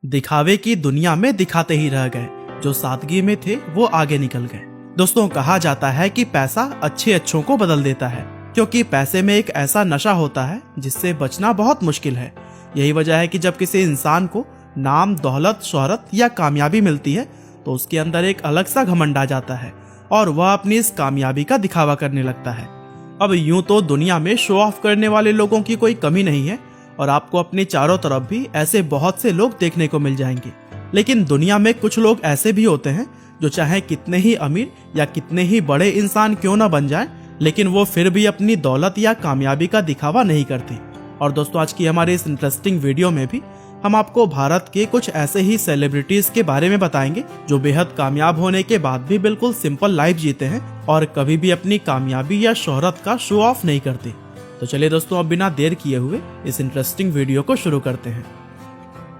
दिखावे की दुनिया में दिखाते ही रह गए, जो सादगी में थे वो आगे निकल गए। दोस्तों, कहा जाता है कि पैसा अच्छे अच्छों को बदल देता है, क्योंकि पैसे में एक ऐसा नशा होता है जिससे बचना बहुत मुश्किल है। यही वजह है कि जब किसी इंसान को नाम, दौलत, शोहरत या कामयाबी मिलती है तो उसके अंदर एक अलग सा घमंड आ जाता है और वह अपनी इस कामयाबी का दिखावा करने लगता है। अब यूं तो दुनिया में शो ऑफ करने वाले लोगों की कोई कमी नहीं है और आपको अपने चारों तरफ भी ऐसे बहुत से लोग देखने को मिल जाएंगे। लेकिन दुनिया में कुछ लोग ऐसे भी होते हैं जो चाहे कितने ही अमीर या कितने ही बड़े इंसान क्यों ना बन जाएं, लेकिन वो फिर भी अपनी दौलत या कामयाबी का दिखावा नहीं करते। और दोस्तों, आज की हमारे इस इंटरेस्टिंग वीडियो में भी हम आपको भारत के कुछ ऐसे ही सेलिब्रिटीज के बारे में बताएंगे जो बेहद कामयाब होने के बाद भी बिल्कुल सिंपल लाइफ जीते हैं और कभी भी अपनी कामयाबी या शोहरत का शो ऑफ नहीं करते। तो चलिए दोस्तों, अब बिना देर किए हुए इस इंटरेस्टिंग वीडियो को शुरू करते हैं।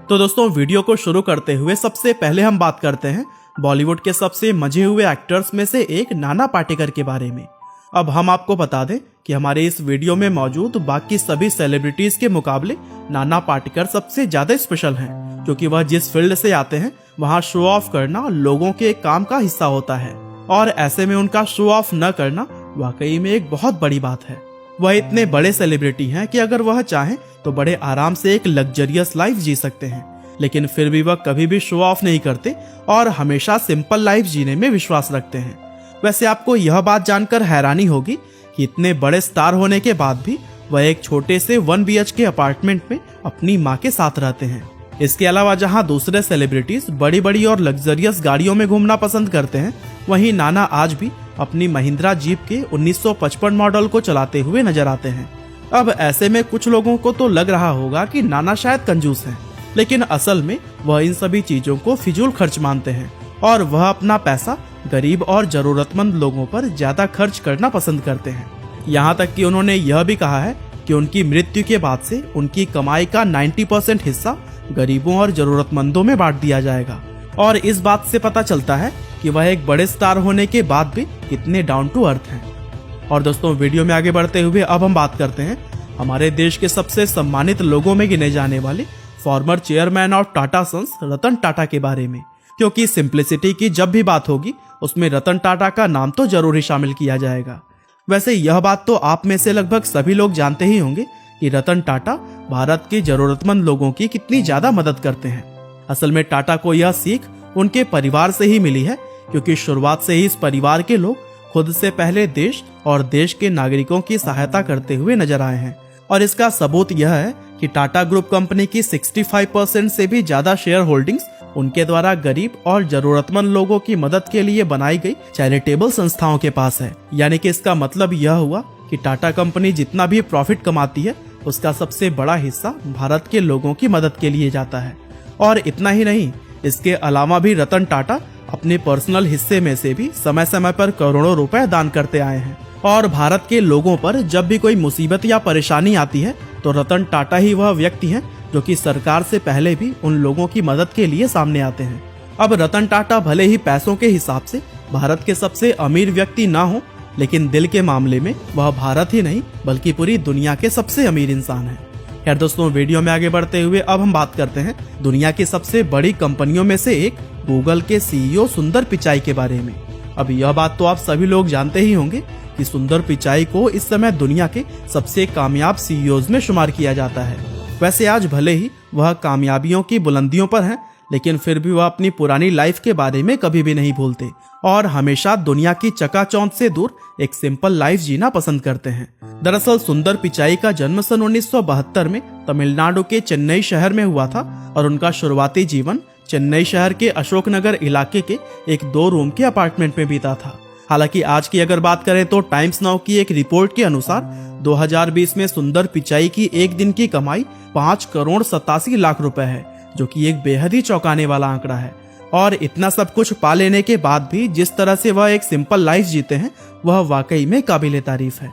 तो दोस्तों, वीडियो को शुरू करते हुए सबसे पहले हम बात करते हैं बॉलीवुड के सबसे मजे हुए एक्टर्स में से एक नाना पाटेकर के बारे में। अब हम आपको बता दें कि हमारे इस वीडियो में मौजूद बाकी सभी सेलिब्रिटीज के मुकाबले नाना पाटेकर सबसे ज्यादा स्पेशल हैं, क्योंकि वह जिस फील्ड से आते हैं वहां शो ऑफ करना लोगों के काम का हिस्सा होता है और ऐसे में उनका शो ऑफ न करना वाकई में एक बहुत बड़ी बात है। वह इतने बड़े सेलिब्रिटी हैं कि अगर वह चाहें तो बड़े आराम से एक लग्जरियस लाइफ जी सकते हैं, लेकिन फिर भी वह कभी भी शो ऑफ नहीं करते और हमेशा सिंपल लाइफ जीने में विश्वास रखते हैं। वैसे आपको यह बात जानकर हैरानी होगी कि इतने बड़े स्टार होने के बाद भी वह एक छोटे से 1 BHK अपार्टमेंट में अपनी माँ के साथ रहते हैं। इसके अलावा जहाँ दूसरे सेलिब्रिटीज बड़ी बड़ी और लग्जरियस गाड़ियों में घूमना पसंद करते हैं, वहीं नाना आज भी अपनी महिंद्रा जीप के 1955 मॉडल को चलाते हुए नजर आते हैं। अब ऐसे में कुछ लोगों को तो लग रहा होगा कि नाना शायद कंजूस हैं, लेकिन असल में वह इन सभी चीजों को फिजूल खर्च मानते हैं और वह अपना पैसा गरीब और जरूरतमंद लोगों पर ज्यादा खर्च करना पसंद करते हैं। यहाँ तक कि उन्होंने यह भी कहा है कि उनकी मृत्यु के बाद से उनकी कमाई का 90% हिस्सा गरीबों और जरूरतमंदों में बांट दिया जाएगा। और इस बात से पता चलता है कि वह एक बड़े स्टार होने के बाद भी कितने डाउन टू अर्थ हैं। और दोस्तों, वीडियो में आगे बढ़ते हुए अब हम बात करते हैं हमारे देश के सबसे सम्मानित लोगों में गिने जाने वाले former chairman of Tata Sons Ratan Tata के बारे में, क्योंकि सिंप्लिसिटी की जब भी बात होगी उसमें रतन टाटा का नाम तो जरूर ही शामिल किया जाएगा। वैसे यह बात तो आप में से लगभग सभी लोग जानते ही होंगे कि रतन टाटा भारत के जरूरतमंद लोगों की कितनी ज्यादा मदद करते हैं। असल में टाटा को यह सीख उनके परिवार से ही मिली है, क्योंकि शुरुआत से ही इस परिवार के लोग खुद से पहले देश और देश के नागरिकों की सहायता करते हुए नजर आए हैं। और इसका सबूत यह है कि टाटा ग्रुप कंपनी की 65% से भी ज्यादा शेयर होल्डिंग्स उनके द्वारा गरीब और जरूरतमंद लोगों की मदद के लिए बनाई गई चैरिटेबल संस्थाओं के पास है। यानी कि इसका मतलब यह हुआ कि टाटा कंपनी जितना भी प्रॉफिट कमाती है उसका सबसे बड़ा हिस्सा भारत के लोगों की मदद के लिए जाता है। और इतना ही नहीं, इसके अलावा भी रतन टाटा अपने पर्सनल हिस्से में से भी समय समय पर करोड़ों रुपए दान करते आए हैं। और भारत के लोगों पर जब भी कोई मुसीबत या परेशानी आती है तो रतन टाटा ही वह व्यक्ति हैं जो कि सरकार से पहले भी उन लोगों की मदद के लिए सामने आते हैं। अब रतन टाटा भले ही पैसों के हिसाब से भारत के सबसे अमीर व्यक्ति ना हो, लेकिन दिल के मामले में वह भारत ही नहीं बल्कि पूरी दुनिया के सबसे अमीर इंसान है। खैर दोस्तों, वीडियो में आगे बढ़ते हुए अब हम बात करते हैं दुनिया की सबसे बड़ी कंपनियों में से एक गूगल के CEO सुंदर पिचाई के बारे में। अब यह बात तो आप सभी लोग जानते ही होंगे कि सुंदर पिचाई को इस समय दुनिया के सबसे कामयाब CEOs में शुमार किया जाता है। वैसे आज भले ही वह कामयाबियों की बुलंदियों पर हैं, लेकिन फिर भी वह अपनी पुरानी लाइफ के बारे में कभी भी नहीं भूलते और हमेशा दुनिया की चकाचौंध से दूर एक सिंपल लाइफ जीना पसंद करते हैं। दरअसल सुंदर पिचाई का जन्म सन 1972 में तमिलनाडु के चेन्नई शहर में हुआ था और उनका शुरुआती जीवन चेन्नई शहर के अशोकनगर इलाके के एक 2 रूम के अपार्टमेंट में बीता था। हालांकि आज की अगर बात करें तो टाइम्स नाउ की एक रिपोर्ट के अनुसार 2020 में सुंदर पिचाई की एक दिन की कमाई 5,87,00,000 रुपए है, जो कि एक बेहद ही चौंकाने वाला आंकड़ा है। और इतना सब कुछ पा लेने के बाद भी जिस तरह से वह एक सिंपल लाइफ जीते हैं वह वाकई में काबिले तारीफ है।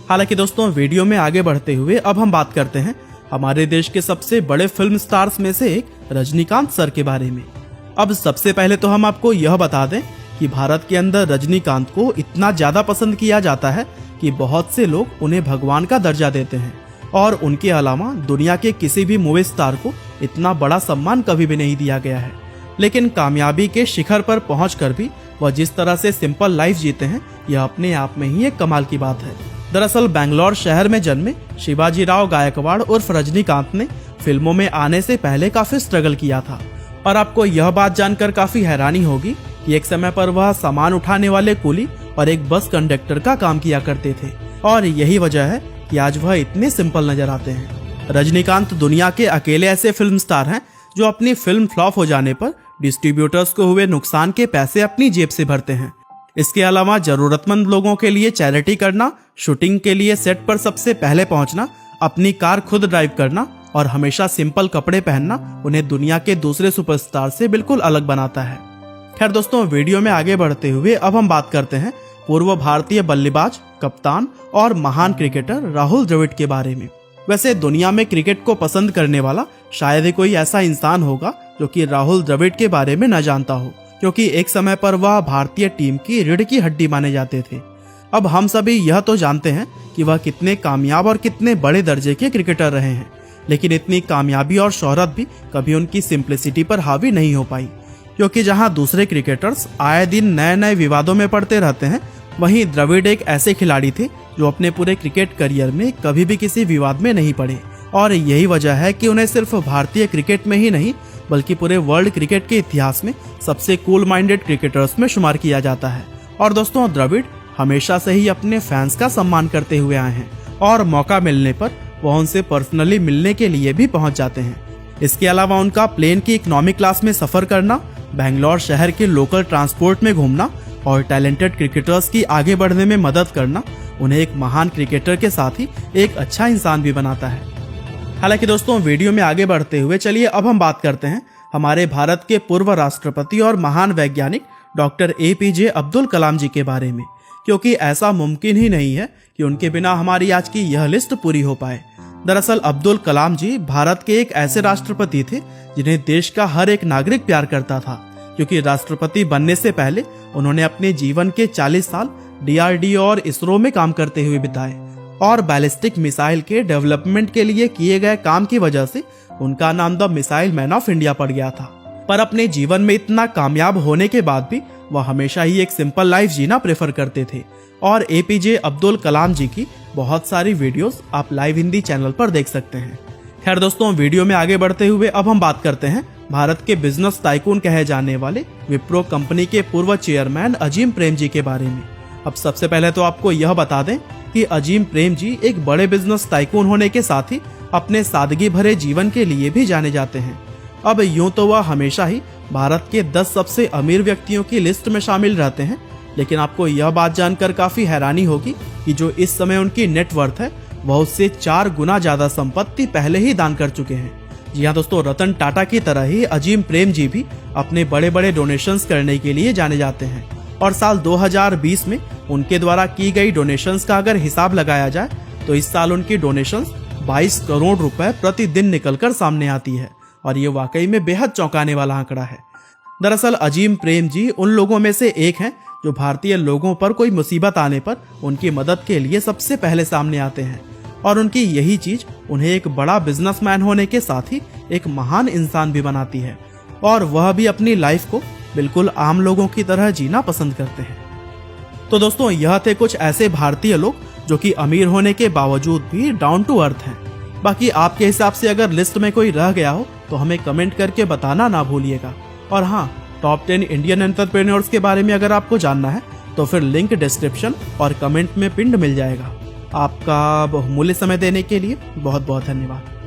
हालांकि दोस्तों, वीडियो में आगे बढ़ते हुए अब हम बात करते हैं हमारे देश के सबसे बड़े फिल्म स्टार्स में से एक रजनीकांत सर के बारे में। अब सबसे पहले तो हम आपको यह बता दें कि भारत के अंदर रजनीकांत को इतना ज्यादा पसंद किया जाता है कि बहुत से लोग उन्हें भगवान का दर्जा देते हैं। और उनके अलावा दुनिया के किसी भी मूवी स्टार को इतना बड़ा सम्मान कभी भी नहीं दिया गया है। लेकिन कामयाबी के शिखर पर पहुंचकर भी वह जिस तरह से सिंपल लाइफ जीते हैं, यह अपने आप में ही एक कमाल की बात है। दरअसल बेंगलोर शहर में जन्मे शिवाजीराव गायकवाड़ उर्फ रजनीकांत ने फिल्मों में आने से पहले काफी स्ट्रगल किया था। और आपको यह बात जानकर काफी हैरानी होगी कि एक समय पर वह सामान उठाने वाले कुली और एक बस कंडक्टर का काम किया करते थे, और यही वजह है कि आज वह इतने सिंपल नजर आते हैं। रजनीकांत दुनिया के अकेले ऐसे फिल्म स्टार हैं जो अपनी फिल्म फ्लॉप हो जाने पर डिस्ट्रीब्यूटर्स को हुए नुकसान के पैसे अपनी जेब से भरते हैं। इसके अलावा जरूरतमंद लोगों के लिए चैरिटी करना, शूटिंग के लिए सेट पर सबसे पहले पहुंचना, अपनी कार खुद ड्राइव करना और हमेशा सिंपल कपड़े पहनना उन्हें दुनिया के दूसरे सुपरस्टार से बिल्कुल अलग बनाता है। खैर दोस्तों, वीडियो में आगे बढ़ते हुए अब हम बात करते हैं पूर्व भारतीय बल्लेबाज, कप्तान और महान क्रिकेटर राहुल द्रविड़ के बारे में। वैसे दुनिया में क्रिकेट को पसंद करने वाला शायद ही कोई ऐसा इंसान होगा जो कि राहुल द्रविड़ के बारे में न जानता हो, क्योंकि एक समय पर वह भारतीय टीम की रीढ़ की हड्डी माने जाते थे। अब हम सभी यह तो जानते हैं कि वह कितने कामयाब और कितने बड़े दर्जे के क्रिकेटर रहे हैं, लेकिन इतनी कामयाबी और शोहरत भी कभी उनकी सिंप्लिसिटी पर हावी नहीं हो पाई, क्योंकि जहां दूसरे क्रिकेटर्स आए दिन नए नए विवादों में पड़ते रहते हैं, वहीं द्रविड़ एक ऐसे खिलाड़ी थे जो अपने पूरे क्रिकेट करियर में कभी भी किसी विवाद में नहीं पड़े। और यही वजह है कि उन्हें सिर्फ भारतीय क्रिकेट में ही नहीं बल्कि पूरे वर्ल्ड क्रिकेट के इतिहास में सबसे कूल माइंडेड क्रिकेटर्स में शुमार किया जाता है। और दोस्तों, द्रविड़ हमेशा से ही अपने फैंस का सम्मान करते हुए आए हैं और मौका मिलने पर वह उनसे पर्सनली मिलने के लिए भी पहुंच जाते हैं। इसके अलावा उनका प्लेन की इकोनॉमिक क्लास में सफर करना, बेंगलोर शहर के लोकल ट्रांसपोर्ट में घूमना और टैलेंटेड क्रिकेटर्स की आगे बढ़ने में मदद करना उन्हें एक महान क्रिकेटर के साथ ही एक अच्छा इंसान भी बनाता है। हालांकि दोस्तों, वीडियो में आगे बढ़ते हुए चलिए अब हम बात करते हैं हमारे भारत के पूर्व राष्ट्रपति और महान वैज्ञानिक डॉक्टर APJ अब्दुल कलाम जी के बारे में, क्योंकि ऐसा मुमकिन ही नहीं है कि उनके बिना हमारी आज की यह लिस्ट पूरी हो पाए। दरअसल अब्दुल कलाम जी भारत के एक ऐसे राष्ट्रपति थे जिन्हें देश का हर एक नागरिक प्यार करता था, क्योंकि राष्ट्रपति बनने से पहले उन्होंने अपने जीवन के 40 साल DRDO और इसरो में काम करते हुए बिताए, और बैलिस्टिक मिसाइल के डेवलपमेंट के लिए किए गए काम की वजह से उनका नाम the missile man of India पड़ गया था। पर अपने जीवन में इतना कामयाब होने के बाद भी वह हमेशा ही एक सिंपल लाइफ जीना प्रेफर करते थे, और APJ अब्दुल कलाम जी की बहुत सारी वीडियोस आप लाइव हिंदी चैनल पर देख सकते हैं। खैर दोस्तों, वीडियो में आगे बढ़ते हुए अब हम बात करते हैं भारत के बिजनेस टाइकून कहे जाने वाले विप्रो कंपनी के पूर्व चेयरमैन अजीम प्रेम जी के बारे में। अब सबसे पहले तो आपको यह बता दें कि अजीम प्रेम जी एक बड़े बिजनेस टाइकून होने के साथ ही अपने सादगी भरे जीवन के लिए भी जाने जाते हैं। अब यूं तो वह हमेशा ही भारत के 10 सबसे अमीर व्यक्तियों की लिस्ट में शामिल रहते हैं, लेकिन आपको यह बात जानकर काफी हैरानी होगी कि जो इस समय उनकी नेटवर्थ है वह उससे 4 गुना ज्यादा संपत्ति पहले ही दान कर चुके हैं। जी हाँ दोस्तों, रतन टाटा की तरह ही अजीम प्रेम जी भी अपने बड़े बड़े डोनेशंस करने के लिए जाने जाते हैं, और साल 2020 में उनके द्वारा की गई डोनेशंस का अगर हिसाब लगाया जाए तो इस साल उनकी डोनेशंस 22 करोड़ रुपए प्रतिदिन निकलकर सामने आती है, और ये वाकई में बेहद चौंकाने वाला आंकड़ा है। दरअसल अजीम प्रेम जी उन लोगों में से एक हैं जो भारतीय लोगों पर कोई मुसीबत आने पर उनकी मदद के लिए सबसे पहले सामने आते हैं, और उनकी यही चीज उन्हें एक बड़ा बिजनेसमैन होने के साथ ही एक महान इंसान भी बनाती है, और वह भी अपनी लाइफ को बिल्कुल आम लोगों की तरह जीना पसंद करते हैं। तो दोस्तों, यह थे कुछ ऐसे भारतीय लोग जो कि अमीर होने के बावजूद भी डाउन टू अर्थ हैं। बाकी आपके हिसाब से अगर लिस्ट में कोई रह गया हो तो हमें कमेंट करके बताना ना भूलिएगा। और हाँ, टॉप 10 इंडियन एंटरप्रेन्योर्स के बारे में अगर आपको जानना है तो फिर लिंक डिस्क्रिप्शन और कमेंट में पिंड मिल जाएगा। आपका बहुमूल्य समय देने के लिए बहुत बहुत धन्यवाद।